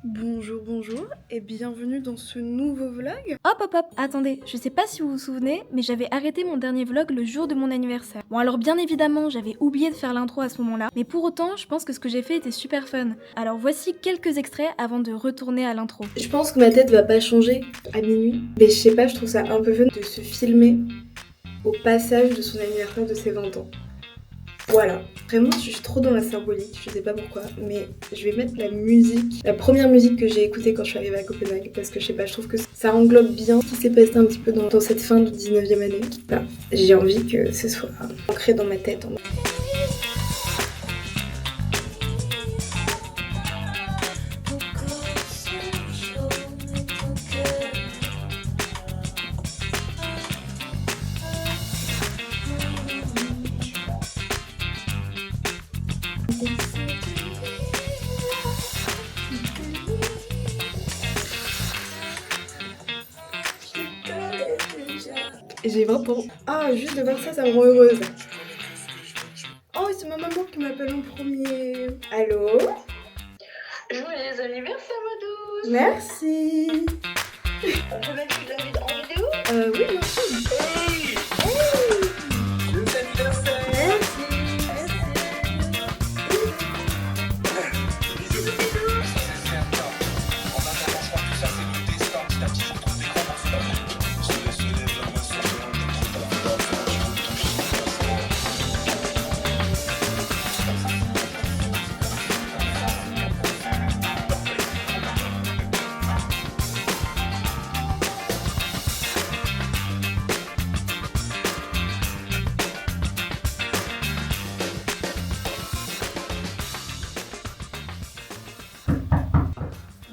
Bonjour, bonjour et bienvenue dans ce nouveau vlog. Hop, attendez, je sais pas si vous vous souvenez, mais j'avais arrêté mon dernier vlog le jour de mon anniversaire. Bon alors bien évidemment, j'avais oublié de faire l'intro à ce moment-là, mais pour autant, je pense que ce que j'ai fait était super fun. Alors voici quelques extraits avant de retourner à l'intro. Je pense que ma tête va pas changer à minuit, mais je sais pas, je trouve ça un peu fun de se filmer au passage de son anniversaire de ses 20 ans. Voilà, vraiment je suis trop dans la symbolique, je sais pas pourquoi, mais je vais mettre la musique, la première musique que j'ai écoutée quand je suis arrivée à Copenhague, parce que je sais pas, je trouve que ça englobe bien ce qui s'est passé un petit peu dans cette fin de 19e année. Voilà, j'ai envie que ce soit ancré dans ma tête. J'ai 20 ans. Ah, juste de voir ça, ça me rend heureuse. Oh, c'est ma maman qui m'appelle en premier. Allô? Joyeux anniversaire, ma douce. Merci. On peut mettre une invite en vidéo? Oui, bien sûr. Hey, Joyeux anniversaire! Merci. Bisous, bisous! C'est certain. En intervention, tout ça, c'est le destin. Petit à petit, je retrouve des grands morceaux. Je te laisse les lèvres, me sourire, on est trop tard. Je veux toucher.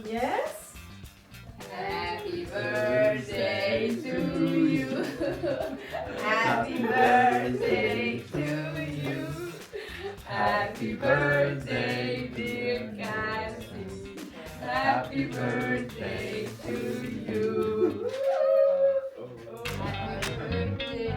Yes. Happy birthday to you. Happy birthday to you. Happy birthday, dear Cassie. Happy birthday to you. Happy birthday.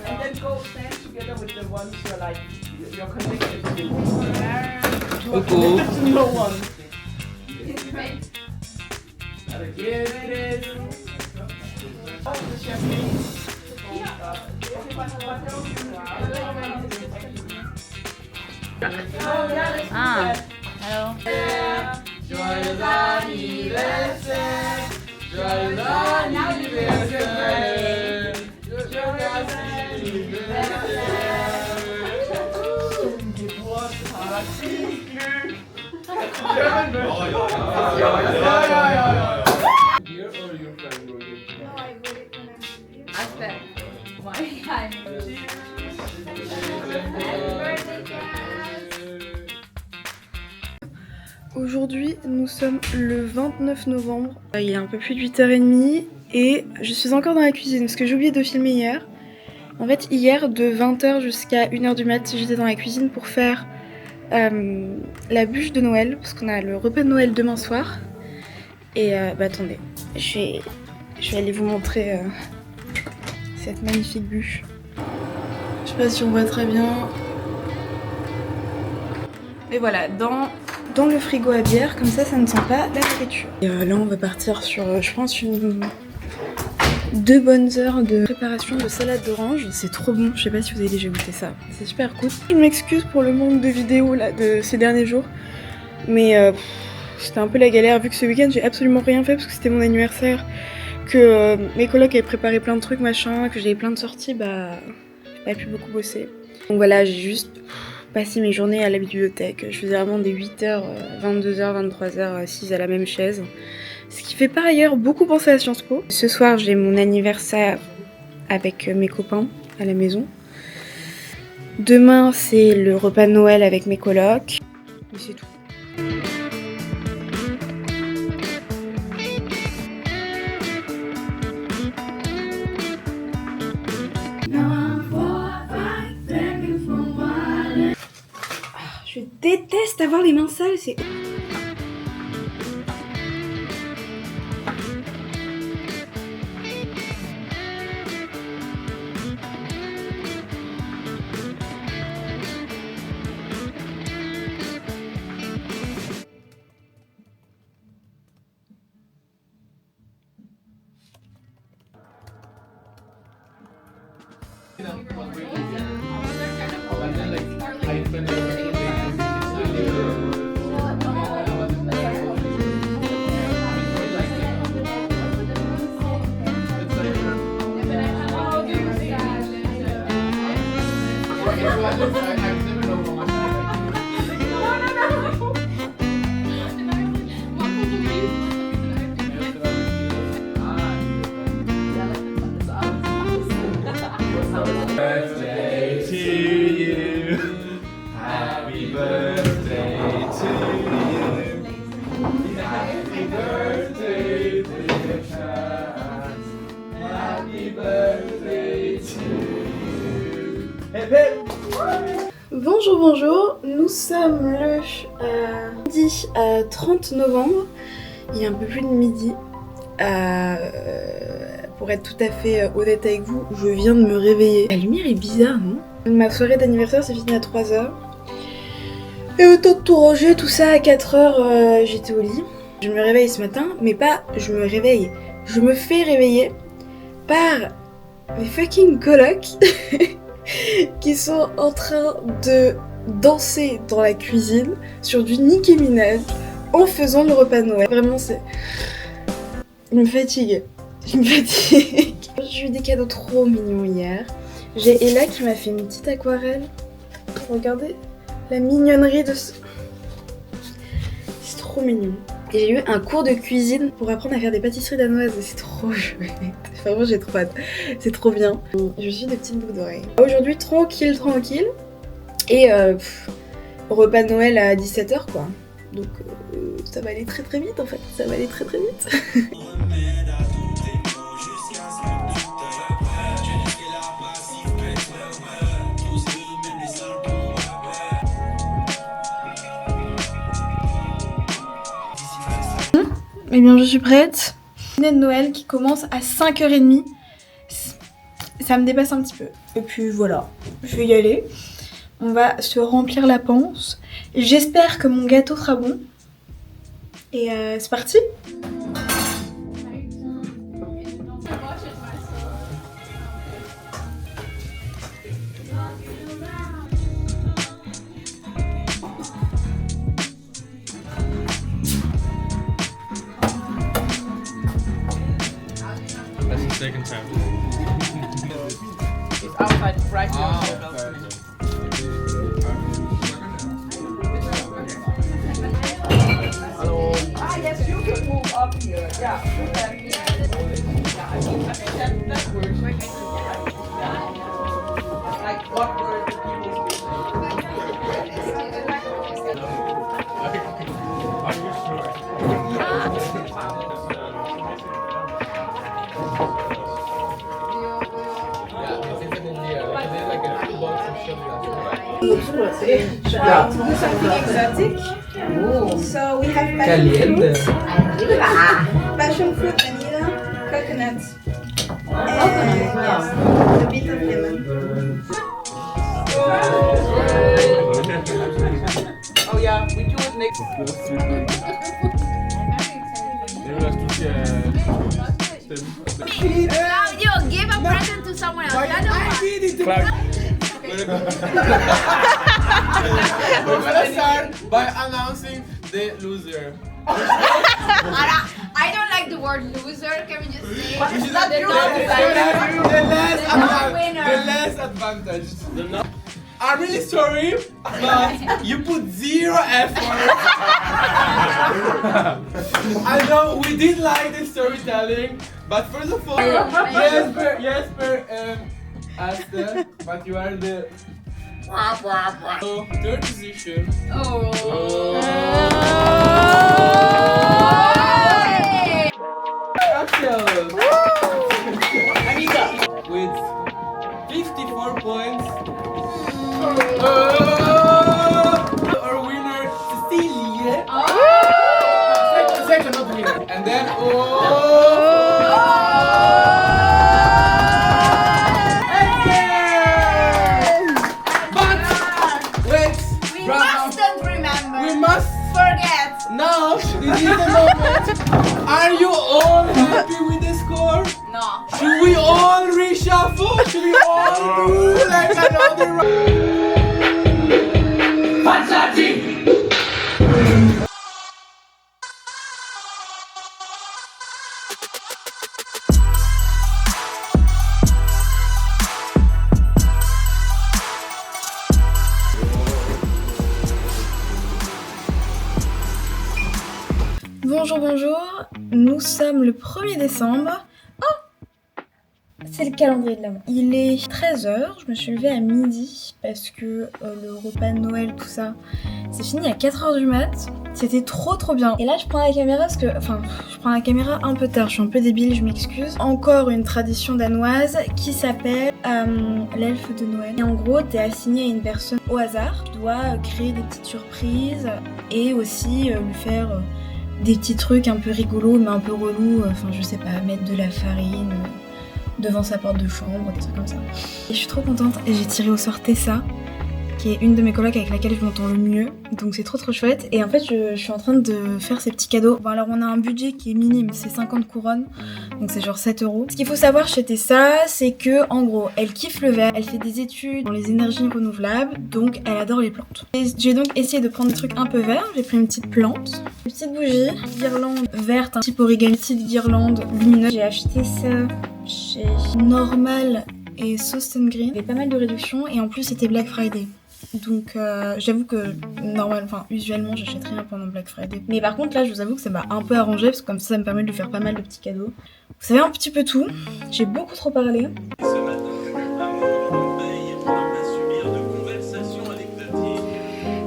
And then go stand together with the ones you're like you're connected to. No one. Gotta give it in. Oh, the champagne. Joyeux anniversaire, joyeux anniversaire, joyeux anniversaire. Geburtstagsglück. Here or your friend will give you? After one time. Aujourd'hui, nous sommes le 29 novembre. Il est un peu plus de 8h30 et je suis encore dans la cuisine parce que j'ai oublié de filmer hier. En fait, hier, de 20h jusqu'à 1h du mat, j'étais dans la cuisine pour faire la bûche de Noël parce qu'on a le repas de Noël demain soir. Et attendez, je vais aller vous montrer cette magnifique bûche. Je sais pas si on voit très bien. Et voilà, dans le frigo à bière, comme ça ne sent pas la friture. Et là on va partir sur, je pense, 2 bonnes heures de préparation de salade d'orange. C'est trop bon, je sais pas si vous avez déjà goûté ça, c'est super cool. Je m'excuse pour le manque de vidéos là de ces derniers jours, mais c'était un peu la galère vu que ce week-end j'ai absolument rien fait parce que c'était mon anniversaire, que mes colocs avaient préparé plein de trucs machin, que j'avais plein de sorties, bah j'ai pas pu beaucoup bosser. Donc voilà, j'ai juste passé mes journées à la bibliothèque. Je faisais vraiment des 8h, 22h, 23h assises à la même chaise. Ce qui fait par ailleurs beaucoup penser à Sciences Po. Ce soir, j'ai mon anniversaire avec mes copains à la maison. Demain, c'est le repas de Noël avec mes colocs. Et c'est tout. Je déteste avoir les mains sales, c'est... Birthday to you. Happy birthday to you. Happy birthday, dear Chance. Happy birthday to you. Hip hip. Bonjour, bonjour, nous sommes le midi 30 novembre, il est un peu plus de midi. Pour être tout à fait honnête avec vous, je viens de me réveiller. La lumière est bizarre, non? Ma soirée d'anniversaire s'est finie à 3h. Et au temps de tout ranger, tout ça à 4h, j'étais au lit. Je me réveille ce matin, mais pas je me réveille. Je me fais réveiller par mes fucking colocs qui sont en train de danser dans la cuisine sur du Nicki Minaj en faisant le repas de Noël. Vraiment, c'est... Il me fatigue. Je me fatigue. J'ai eu des cadeaux trop mignons hier. J'ai Ella qui m'a fait une petite aquarelle. Regardez la mignonnerie de ce... C'est trop mignon. Et j'ai eu un cours de cuisine pour apprendre à faire des pâtisseries danoises et c'est trop chouette. Vraiment j'ai trop hâte. C'est trop bien. Je suis des petites boucles d'oreilles. Aujourd'hui tranquille. Et repas de Noël à 17h quoi. Donc ça va aller très vite en fait. Ça va aller très vite. Eh bien je suis prête. Dîner de Noël qui commence à 5h30. Ça me dépasse un petit peu. Et puis voilà, je vais y aller. On va se remplir la panse. J'espère que mon gâteau sera bon. Et c'est parti. Second time. It's outside right here. Hello. Ah, yes, you can move up here. Yeah, put that here. Yeah, I think that works. Like, what were the people speaking? Are you sure? Yeah. To do something exotic. So we have passion fruit, vanilla, coconut, and yes, a bit of lemon. Oh yeah, we do it next. Claudio, give a present to someone else. We're gonna start by announcing the loser. I don't like the word loser. Can we just say We should the the less advantaged. I'm really sorry, but you put zero effort. I know we did like the storytelling, but first of all, Jesper, Asta, but you are the third position. Axel! Anita! With 54 points. Our winner, Cecilia. Second, not winner. And then, We mustn't remember. we must Forget. now. This is the moment. Are you all happy with the score? No. Should we all reshuffle? Should we all do bonjour, nous sommes le 1er décembre. Oh, c'est le calendrier de l'avant. Il est 13h, je me suis levée à midi parce que le repas de Noël, tout ça, c'est fini à 4h du mat. C'était trop bien. Et là je prends la caméra parce que, je prends la caméra un peu tard, je suis un peu débile, je m'excuse. Encore une tradition danoise qui s'appelle l'elfe de Noël. Et en gros, t'es assigné à une personne au hasard. Tu dois créer des petites surprises et aussi lui faire des petits trucs un peu rigolos mais un peu relous. Je sais pas, mettre de la farine devant sa porte de chambre, des trucs comme ça. Et je suis trop contente et j'ai tiré au sort Tessa, qui est une de mes colocs avec laquelle je m'entends le mieux, donc c'est trop chouette. Et en fait je suis en train de faire ces petits cadeaux. Bon alors on a un budget qui est minime, c'est 50 couronnes, donc c'est genre 7 €. Ce qu'il faut savoir chez Tessa, c'est que en gros elle kiffe le vert, elle fait des études dans les énergies renouvelables, donc elle adore les plantes. Et j'ai donc essayé de prendre des trucs un peu verts, j'ai pris une petite plante, une petite bougie, guirlande verte, un type origami, petite guirlande lumineuse. J'ai acheté ça chez Normal et Sosten Green, il y avait pas mal de réductions et en plus c'était Black Friday. Donc j'avoue que usuellement j'achète rien pendant Black Friday. Mais par contre là je vous avoue que ça m'a un peu arrangé parce que comme ça me permet de faire pas mal de petits cadeaux. Vous savez un petit peu tout, j'ai beaucoup trop parlé. Ce matin, un moment veille à subir de conversations anecdotiques.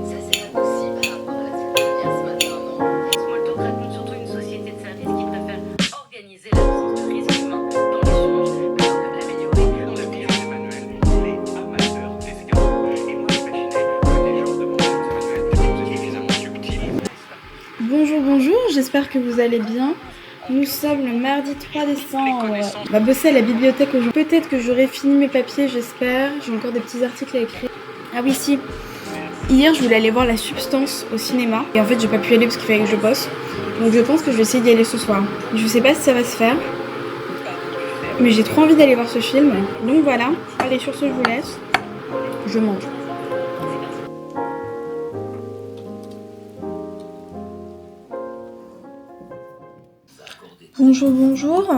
Ça, c'est pas possible par rapport à la semaine dernière ce matin, non? Smalltalk raconte surtout une société de services qui préfère organiser l'absence de risque humain dans l'échange plutôt que de l'améliorer. Mon ami Emmanuel, il est amateur d'escargots. Et moi, j'imaginais que les gens demandaient à Emmanuel des choses suffisamment subtiles. Bonjour, j'espère que vous allez bien. Nous sommes le mardi 3 décembre, on va bosser à la bibliothèque aujourd'hui. Peut-être que j'aurai fini mes papiers, j'espère. J'ai encore des petits articles à écrire. Ah oui, si. Hier, je voulais aller voir La Substance au cinéma. Et en fait, j'ai pas pu aller parce qu'il fallait que je bosse. Donc je pense que je vais essayer d'y aller ce soir. Je sais pas si ça va se faire. Mais j'ai trop envie d'aller voir ce film. Donc voilà. Allez, sur ce, je vous laisse. Je mange. Bonjour.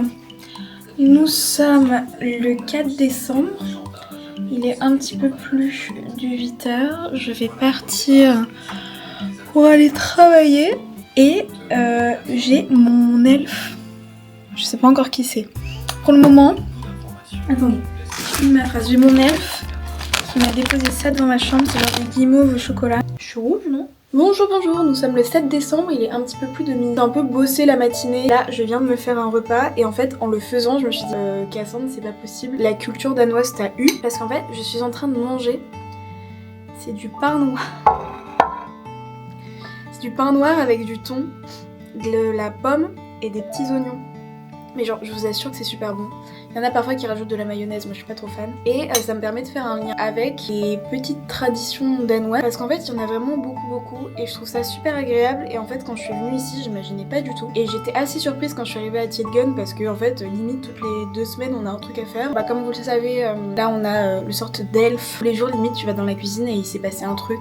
Nous sommes le 4 décembre. Il est un petit peu plus de 8h. Je vais partir pour aller travailler. Et j'ai mon elfe. Je sais pas encore qui c'est. Pour le moment... Attendez. Ma phrase. J'ai mon elfe qui m'a déposé ça devant ma chambre. C'est genre des guimauves au chocolat. Je suis rouge, non ? Bonjour, nous sommes le 7 décembre, il est un petit peu plus de minuit. J'ai un peu bossé la matinée. Là, je viens de me faire un repas et en fait, en le faisant, je me suis dit Cassandre, c'est pas possible. La culture danoise t'a eu parce qu'en fait, je suis en train de manger. C'est du pain noir. C'est du pain noir avec du thon, de la pomme et des petits oignons. Mais genre, je vous assure que c'est super bon. Il y en a parfois qui rajoutent de la mayonnaise, moi je suis pas trop fan. Et ça me permet de faire un lien avec les petites traditions danoises. Parce qu'en fait, il y en a vraiment beaucoup. Et je trouve ça super agréable. Et en fait, quand je suis venue ici, j'imaginais pas du tout. Et j'étais assez surprise quand je suis arrivée à Tietgen. Parce que en fait, limite toutes les 2 semaines, on a un truc à faire. Bah comme vous le savez, là on a le sorte d'elfe. Tous les jours, limite, tu vas dans la cuisine et il s'est passé un truc.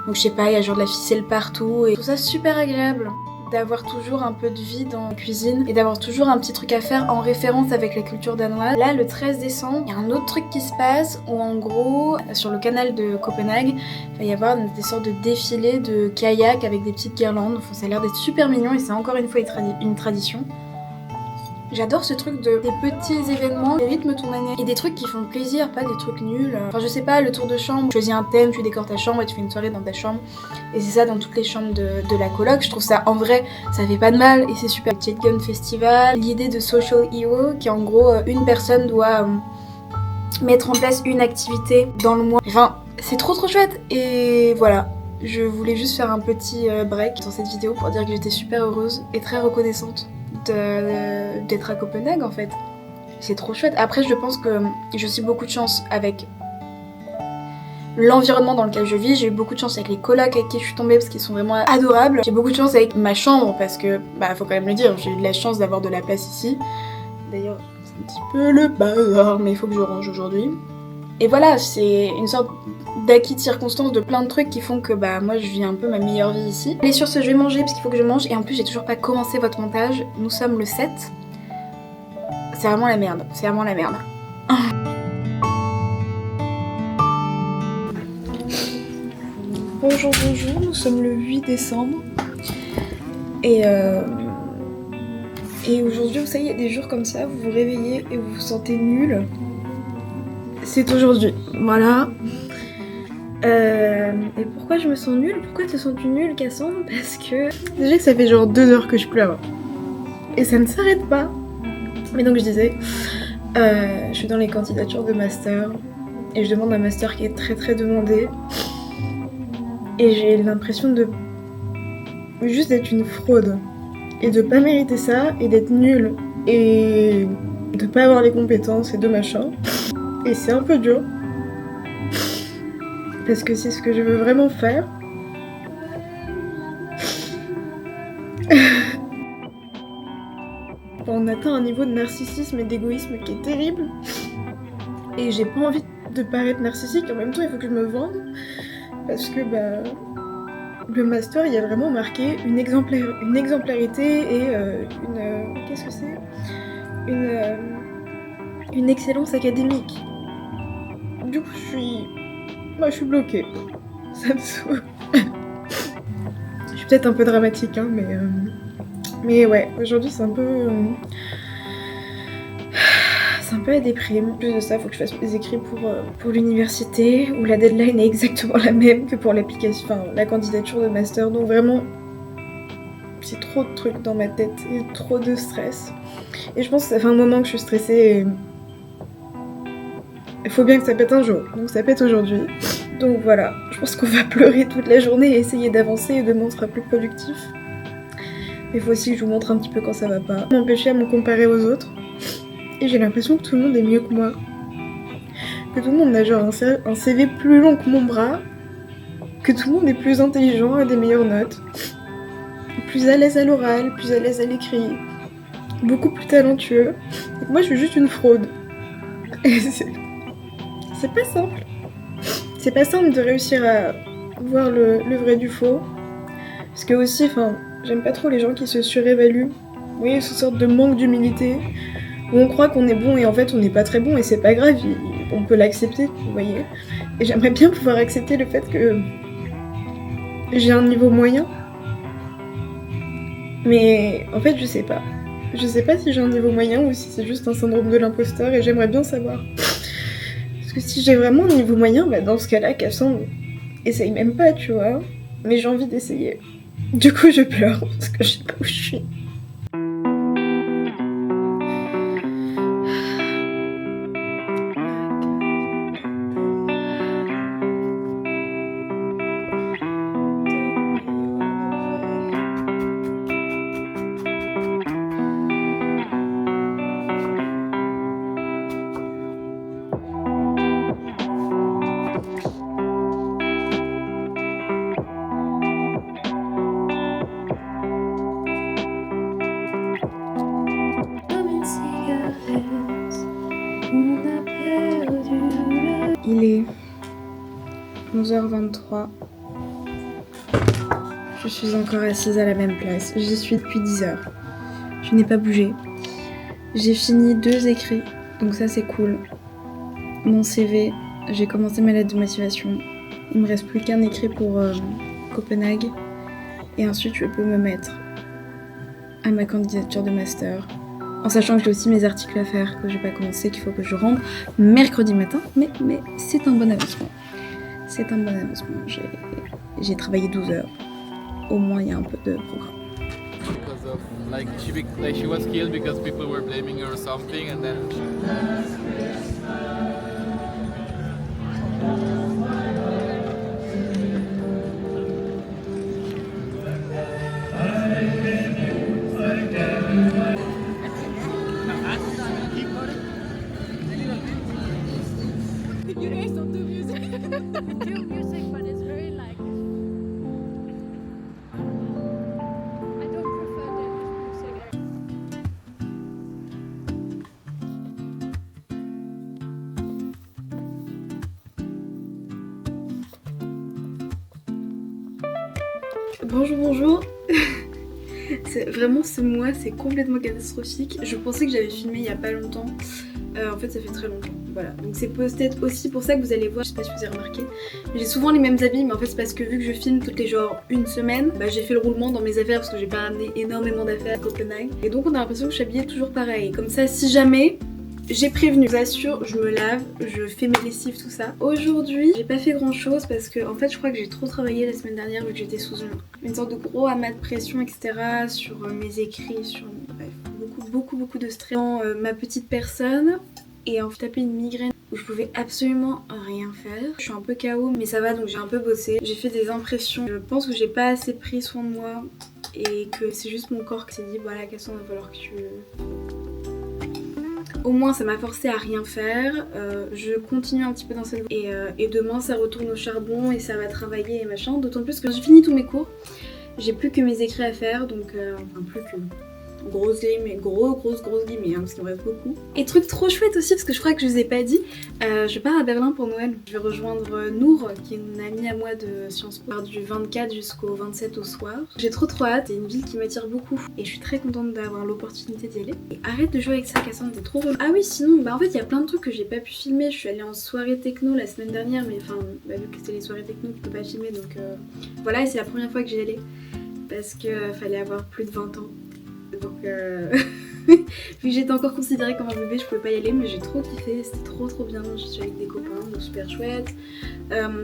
Donc je sais pas, il y a genre de la ficelle partout. Et je trouve ça super agréable d'avoir toujours un peu de vie dans la cuisine et d'avoir toujours un petit truc à faire en référence avec la culture danoise. Là, le 13 décembre, il y a un autre truc qui se passe où en gros, sur le canal de Copenhague, il va y avoir des sortes de défilés de kayak avec des petites guirlandes. Enfin, ça a l'air d'être super mignon et c'est encore une fois une tradition. J'adore ce truc de des petits événements qui rythment ton année et des trucs qui font plaisir, pas des trucs nuls. Enfin je sais pas, le tour de chambre, tu choisis un thème, tu décores ta chambre et tu fais une soirée dans ta chambre. Et c'est ça dans toutes les chambres de la coloc. Je trouve ça en vrai, ça fait pas de mal et c'est super. Le Tietgen Festival, l'idée de Social Hero qui en gros une personne doit mettre en place une activité dans le mois. Enfin c'est trop chouette et voilà. Je voulais juste faire un petit break dans cette vidéo pour dire que j'étais super heureuse et très reconnaissante d'être à Copenhague en fait. C'est trop chouette. Après je pense que j'ai aussi beaucoup de chance avec l'environnement dans lequel je vis. J'ai eu beaucoup de chance avec les colocs avec qui je suis tombée parce qu'ils sont vraiment adorables. J'ai beaucoup de chance avec ma chambre parce que faut quand même le dire, j'ai eu de la chance d'avoir de la place ici. D'ailleurs c'est un petit peu le bazar mais il faut que je range aujourd'hui. Et voilà, c'est une sorte d'acquis de circonstances de plein de trucs qui font que moi je vis un peu ma meilleure vie ici. Allez sur ce, je vais manger parce qu'il faut que je mange et en plus j'ai toujours pas commencé votre montage. Nous sommes le 7. C'est vraiment la merde, Bonjour, nous sommes le 8 décembre et Et aujourd'hui, vous savez, il y a des jours comme ça, vous vous réveillez et vous vous sentez nul. C'est aujourd'hui, voilà. Et pourquoi je me sens nulle? Pourquoi te sens-tu nulle, Cassandre? Parce que déjà que ça fait genre 2 heures que je pleure. Et ça ne s'arrête pas. Mais donc je disais, je suis dans les candidatures de master. Et je demande un master qui est très très demandé. Et j'ai l'impression de juste d'être une fraude. Et de pas mériter ça, et d'être nulle. Et de pas avoir les compétences et de machin. Et c'est un peu dur. Parce que c'est ce que je veux vraiment faire. On atteint un niveau de narcissisme et d'égoïsme qui est terrible. Et j'ai pas envie de paraître narcissique. En même temps, il faut que je me vende. Parce que le master, il y a vraiment marqué une exemplarité et qu'est-ce que c'est ? Une excellence académique. Du coup, je suis bloquée. Ça me saoule. Je suis peut-être un peu dramatique, hein, mais ouais, aujourd'hui c'est un peu la déprime. En plus de ça, il faut que je fasse mes écrits pour l'université, où la deadline est exactement la même que pour l'application, enfin la candidature de master. Donc vraiment, c'est trop de trucs dans ma tête et trop de stress. Et je pense que ça fait un moment que je suis stressée et il faut bien que ça pète un jour. Donc ça pète aujourd'hui. Donc voilà, je pense qu'on va pleurer toute la journée et essayer d'avancer et demain on sera plus productif. Il faut aussi que je vous montre un petit peu quand ça va pas. M'empêcher à me comparer aux autres. Et j'ai l'impression que tout le monde est mieux que moi. Que tout le monde a genre un CV plus long que mon bras. Que tout le monde est plus intelligent, a des meilleures notes. Plus à l'aise à l'oral, plus à l'aise à l'écrit. Beaucoup plus talentueux. Et moi je suis juste une fraude. Et c'est pas simple. C'est pas simple de réussir à voir le vrai du faux. Parce que aussi, j'aime pas trop les gens qui se surévaluent. Vous voyez, ce sorte de manque d'humilité. Où on croit qu'on est bon et en fait on n'est pas très bon et c'est pas grave, on peut l'accepter, vous voyez. Et j'aimerais bien pouvoir accepter le fait que j'ai un niveau moyen. Mais en fait je sais pas. Je sais pas si j'ai un niveau moyen ou si c'est juste un syndrome de l'imposteur et j'aimerais bien savoir. Parce que si j'ai vraiment un niveau moyen, dans ce cas-là, Cassandre, essaye même pas, tu vois. Mais j'ai envie d'essayer. Du coup je pleure parce que je sais pas où je suis. Il est 11h23. Je suis encore assise à la même place. J'y suis depuis 10h. Je n'ai pas bougé. J'ai fini 2 écrits, donc ça c'est cool. Mon CV, j'ai commencé ma lettre de motivation. Il me reste plus qu'un écrit pour Copenhague. Et ensuite je peux me mettre à ma candidature de master. En sachant que j'ai aussi mes articles à faire que j'ai pas commencé, qu'il faut que je rende mercredi matin. Mais c'est un bon avancement. C'est un bon avancement. J'ai travaillé 12 heures. Au moins il y a un peu de programme. Because of she was killed because people were blaming her or something, and then You guys don't do music. Do music, but it's very like. I don't prefer Danish music. Bonjour. Vraiment ce mois c'est complètement catastrophique. Je pensais que j'avais filmé il y a pas longtemps. En fait ça fait très longtemps. Voilà, donc c'est peut-être aussi pour ça que vous allez voir, je sais pas si vous avez remarqué, j'ai souvent les mêmes habits, mais en fait c'est parce que vu que je filme toutes les genre une semaine, bah j'ai fait le roulement dans mes affaires parce que j'ai pas ramené énormément d'affaires à Copenhague. Et donc on a l'impression que je suis habillée toujours pareil. Comme ça, si jamais j'ai prévenu, je vous assure, je me lave, je fais mes lessives, tout ça. Aujourd'hui, j'ai pas fait grand chose parce que en fait je crois que j'ai trop travaillé la semaine dernière vu que j'étais sous une sorte de gros amas de pression, etc. sur mes écrits, sur bref, beaucoup de stress dans ma petite personne. Et en fait, taper une migraine où je pouvais absolument rien faire. Je suis un peu KO, mais ça va, donc j'ai un peu bossé. J'ai fait des impressions. Je pense que j'ai pas assez pris soin de moi et que c'est juste mon corps qui s'est dit voilà, Cassandre, il va falloir que tu... Au moins ça m'a forcé à rien faire, je continue un petit peu dans cette voie et demain ça retourne au charbon et ça va travailler et machin, d'autant plus que j'ai fini tous mes cours, j'ai plus que mes écrits à faire, donc enfin plus que... Grosse guillemets, grosse guillemets, hein, parce qu'il me reste beaucoup. Et truc trop chouette aussi, parce que je crois que je vous ai pas dit, je pars à Berlin pour Noël. Je vais rejoindre Nour, qui est une amie à moi de Sciences Po, du 24 jusqu'au 27 au soir. J'ai trop hâte, c'est une ville qui m'attire beaucoup et je suis très contente d'avoir l'opportunité d'y aller. Et arrête de jouer avec ça, Cassandre, t'es trop relou. Ah oui, sinon, bah en fait il y a plein de trucs que j'ai pas pu filmer. Je suis allée en soirée techno la semaine dernière, mais enfin, bah, vu que c'était les soirées techno, tu peux pas filmer, donc voilà, et c'est la première fois que j'y allais, parce que fallait avoir plus de 20 ans. Donc vu que j'étais encore considérée comme un bébé, je pouvais pas y aller, mais j'ai trop kiffé, c'était trop bien. Je suis avec des copains, donc super chouette.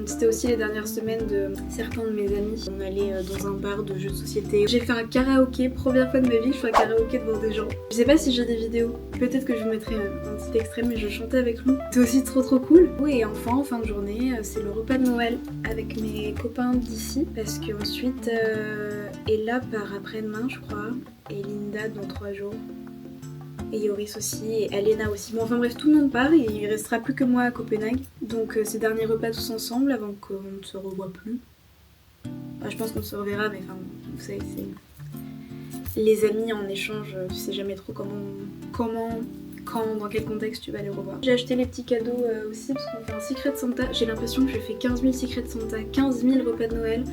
C'était aussi les dernières semaines de certains de mes amis. On allait dans un bar de jeux de société. J'ai fait un karaoké, première fois de ma vie que je fais un karaoké devant des gens. Je sais pas si j'ai des vidéos, peut-être que je vous mettrai un petit extrait, mais je chantais avec lui. C'était aussi trop cool. Oui, et enfin, en fin de journée, c'est le repas de Noël avec mes copains d'ici, parce qu'ensuite Ella part après-demain, je crois, et Linda dans 3 jours. Et Yoris aussi, et Alena aussi. Bon, enfin bref, tout le monde part et il restera plus que moi à Copenhague. Donc ces derniers repas tous ensemble avant qu'on ne se revoie plus. Enfin, je pense qu'on se reverra, mais enfin, vous savez, c'est les amis en échange, tu sais jamais trop comment, quand, dans quel contexte tu vas les revoir. J'ai acheté les petits cadeaux aussi parce qu'on fait un Secret Santa. J'ai l'impression que je fais 15 000 Secret Santa, 15 000 repas de Noël.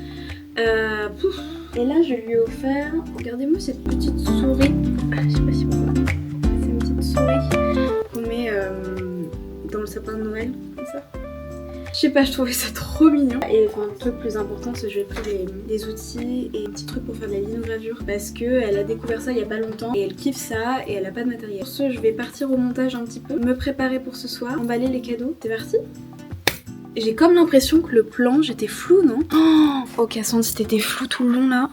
Et là, je lui ai offert, regardez-moi cette petite souris. Je sais pas si on voit. C'est une petite souris qu'on met dans le sapin de Noël, comme ça. Je sais pas, je trouvais ça trop mignon. Et enfin, le truc plus important, c'est que je lui ai pris des outils et un petit truc pour faire de la linogravure parce qu'elle a découvert ça il y a pas longtemps et elle kiffe ça et elle a pas de matériel. Pour ce, je vais partir au montage un petit peu, me préparer pour ce soir, emballer les cadeaux. T'es parti? J'ai comme l'impression que le plan, j'étais floue, non? Oh, Cassandre, si t'étais floue tout le long là.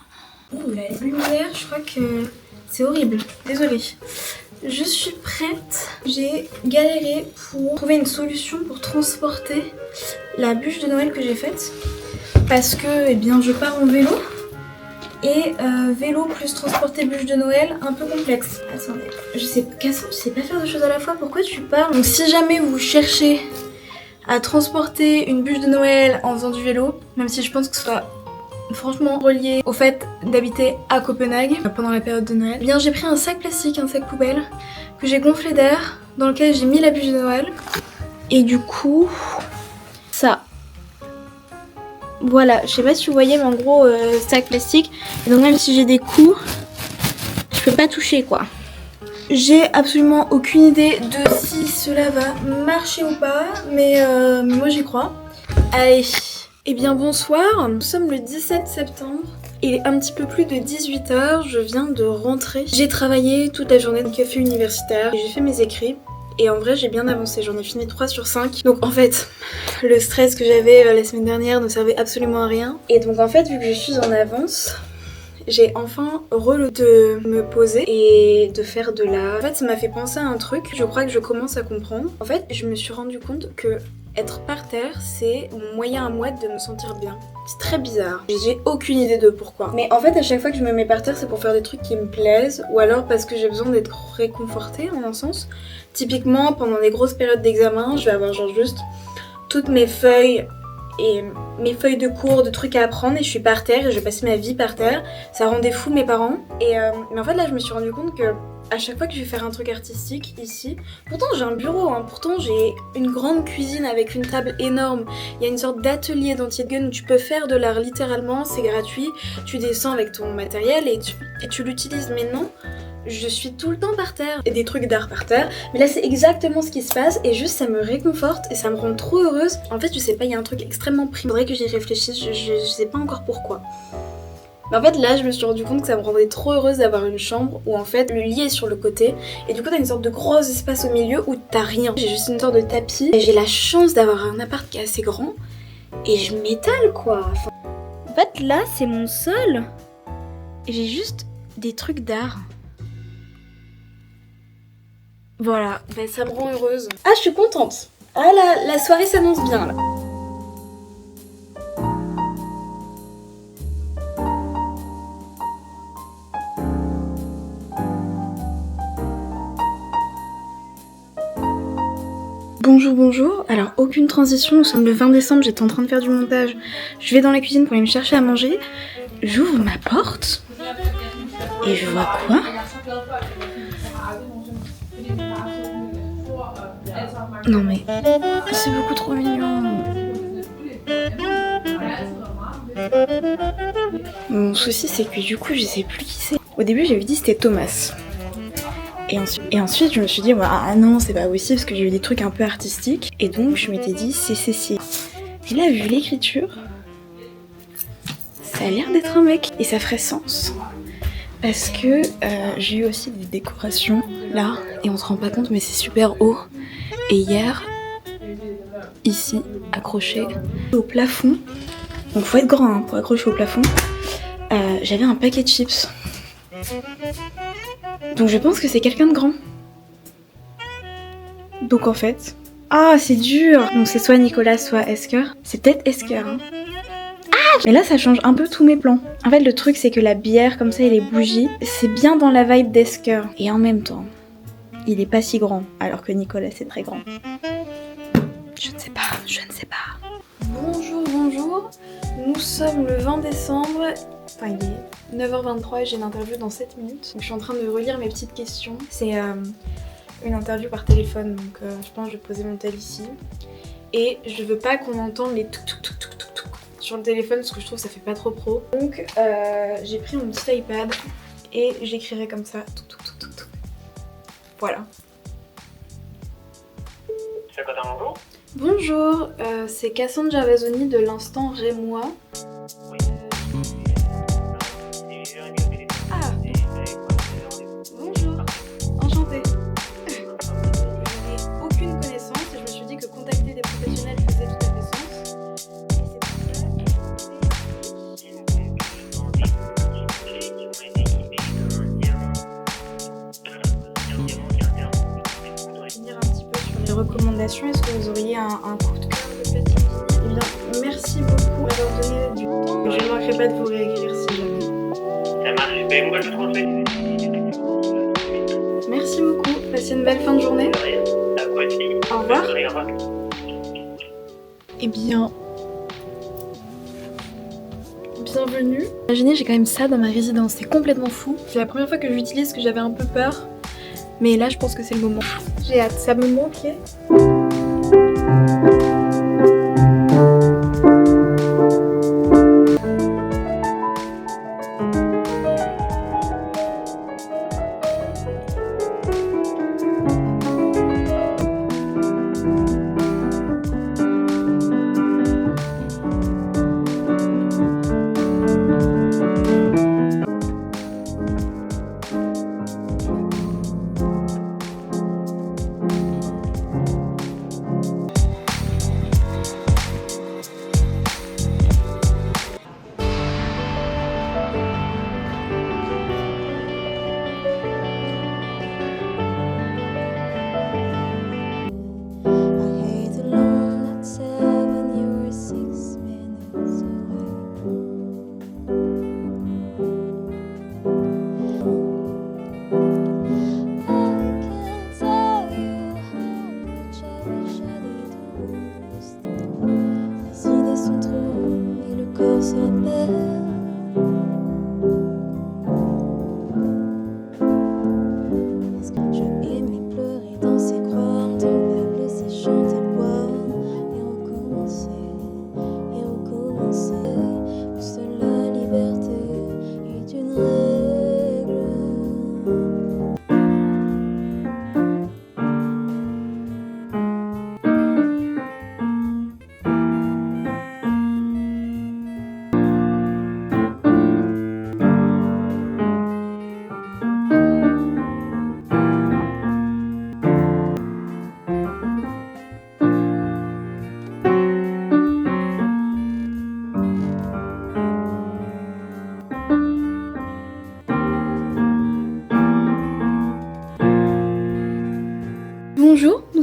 Oh, la lumière, je crois que c'est horrible. Désolée. Je suis prête. J'ai galéré pour trouver une solution pour transporter la bûche de Noël que j'ai faite. Parce que, eh bien, je pars en vélo. Et vélo plus transporter bûche de Noël, un peu complexe. Attendez, Cassandre, tu sais pas faire deux choses à la fois, pourquoi tu parles? Donc si jamais vous cherchez à transporter une bûche de Noël en faisant du vélo, même si je pense que ce soit franchement relié au fait d'habiter à Copenhague pendant la période de Noël, eh bien j'ai pris un sac plastique, un sac poubelle que j'ai gonflé d'air, dans lequel j'ai mis la bûche de Noël, et du coup ça, voilà, je sais pas si vous voyez, mais en gros sac plastique, et donc même si j'ai des coups, je peux pas toucher quoi. J'ai absolument aucune idée de si cela va marcher ou pas, mais moi j'y crois. Allez, eh bien bonsoir, nous sommes le 17 septembre. Il est un petit peu plus de 18h, je viens de rentrer. J'ai travaillé toute la journée dans le café universitaire, j'ai fait mes écrits. Et en vrai j'ai bien avancé, j'en ai fini 3 sur 5. Donc en fait, le stress que j'avais la semaine dernière ne servait absolument à rien. Et donc en fait, vu que je suis en avance, j'ai enfin de me poser et de faire de l'art. En fait, ça m'a fait penser à un truc, je crois que je commence à comprendre. En fait, je me suis rendu compte que être par terre, c'est mon moyen à moi de me sentir bien. C'est très bizarre. J'ai aucune idée de pourquoi. Mais en fait, à chaque fois que je me mets par terre, c'est pour faire des trucs qui me plaisent ou alors parce que j'ai besoin d'être réconfortée en un sens. Typiquement, pendant les grosses périodes d'examen, je vais avoir genre juste toutes mes feuilles et mes feuilles de cours, de trucs à apprendre, et je suis par terre et je passe ma vie par terre. Ça rendait fou mes parents. Mais en fait là je me suis rendu compte que à chaque fois que je vais faire un truc artistique ici, pourtant j'ai un bureau, hein, pourtant j'ai une grande cuisine avec une table énorme, il y a une sorte d'atelier d'Antietam où tu peux faire de l'art littéralement, c'est gratuit, tu descends avec ton matériel et tu l'utilises. Mais non, je suis tout le temps par terre. Et des trucs d'art par terre. Mais là, c'est exactement ce qui se passe. Et juste, ça me réconforte et ça me rend trop heureuse. En fait, je sais pas, il y a un truc extrêmement pris. Faudrait que j'y réfléchisse, je sais pas encore pourquoi. Mais en fait, là, je me suis rendu compte que ça me rendait trop heureuse d'avoir une chambre où en fait, le lit est sur le côté. Et du coup, t'as une sorte de gros espace au milieu où t'as rien. J'ai juste une sorte de tapis. Et j'ai la chance d'avoir un appart qui est assez grand. Et je m'étale, quoi. Enfin... En fait, là, c'est mon sol. Et j'ai juste des trucs d'art. Voilà, ben ça me rend heureuse. Ah, je suis contente. Ah, la soirée s'annonce bien, là. Bonjour, bonjour. Alors, aucune transition, nous sommes le 20 décembre, j'étais en train de faire du montage. Je vais dans la cuisine pour aller me chercher à manger. J'ouvre ma porte et je vois quoi? Non mais, c'est beaucoup trop mignon. Mon souci c'est que du coup je sais plus qui c'est. Au début j'avais dit c'était Thomas. Et ensuite je me suis dit ah non c'est pas possible parce que j'ai eu des trucs un peu artistiques. Et donc je m'étais dit c'est Cécile. Et là vu l'écriture, ça a l'air d'être un mec. Et ça ferait sens. Parce que j'ai eu aussi des décorations là. Et on se rend pas compte mais c'est super haut. Et hier, ici, accroché au plafond, donc faut être grand hein, pour accrocher au plafond, j'avais un paquet de chips. Donc je pense que c'est quelqu'un de grand. Donc en fait... Ah, c'est dur. Donc c'est soit Nicolas, soit Esker. C'est peut-être Esker. Hein. Ah, mais là ça change un peu tous mes plans. En fait le truc c'est que la bière comme ça et les bougies, c'est bien dans la vibe d'Esker. Et en même temps... il est pas si grand, alors que Nicolas c'est très grand. Je ne sais pas, je ne sais pas. Bonjour, bonjour. Nous sommes le 20 décembre. Enfin, il est 9h23 et j'ai une interview dans 7 minutes. Donc, je suis en train de relire mes petites questions. C'est une interview par téléphone, donc je pense que je vais poser mon tel ici. Et je veux pas qu'on entende les touc touc touc touc touc touc sur le téléphone parce que je trouve que ça fait pas trop pro. Donc j'ai pris mon petit iPad et j'écrirai comme ça touc touc touc touc touc. Voilà. C'est quoi ton bonjour? Bonjour, c'est Cassandre Gervasoni de l'Instant Rémois. Oui. Ah, bonjour, enchantée. Je n'ai aucune connaissance et je me suis dit que contacter des professionnels faisait tout à fait sens. Et c'est venir un petit peu sur les recommandations. Est-ce que vous auriez un coup de cœur de platine vinyle? Eh bien, merci beaucoup d'avoir donné du temps. Je ne manquerai pas de vous réécrire si jamais. Ça marche, mais moi je transmets. Merci beaucoup, passez une belle fin de journée. Au revoir. Eh bien, bienvenue. Imaginez, j'ai quand même ça dans ma résidence, c'est complètement fou. C'est la première fois que je l'utilise, que j'avais un peu peur. Mais là, je pense que c'est le moment. J'ai hâte, ça me manquait.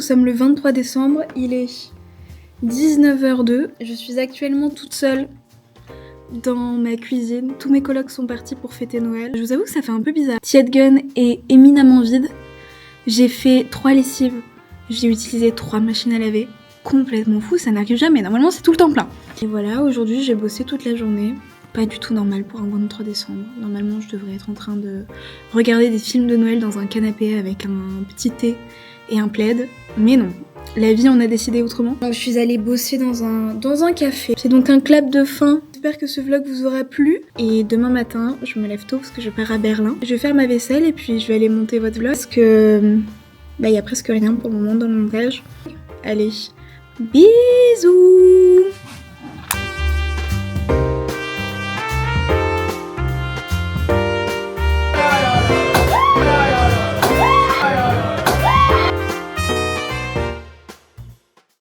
nous sommes le 23 décembre, il est 19h02. Je suis actuellement toute seule dans ma cuisine. Tous mes colocs sont partis pour fêter Noël. Je vous avoue que ça fait un peu bizarre. Tietgun est éminemment vide. J'ai fait 3 lessives. J'ai utilisé 3 machines à laver. Complètement fou, ça n'arrive jamais. Normalement, c'est tout le temps plein. Et voilà, aujourd'hui, j'ai bossé toute la journée. Pas du tout normal pour un 23 décembre. Normalement, je devrais être en train de regarder des films de Noël dans un canapé avec un petit thé et un plaid. Mais non, la vie en a décidé autrement. Donc, je suis allée bosser dans un café. C'est donc un clap de fin. J'espère que ce vlog vous aura plu. Et demain matin, je me lève tôt parce que je pars à Berlin. Je vais faire ma vaisselle et puis je vais aller monter votre vlog parce que y a presque rien pour le moment dans le montage. Allez, bisous!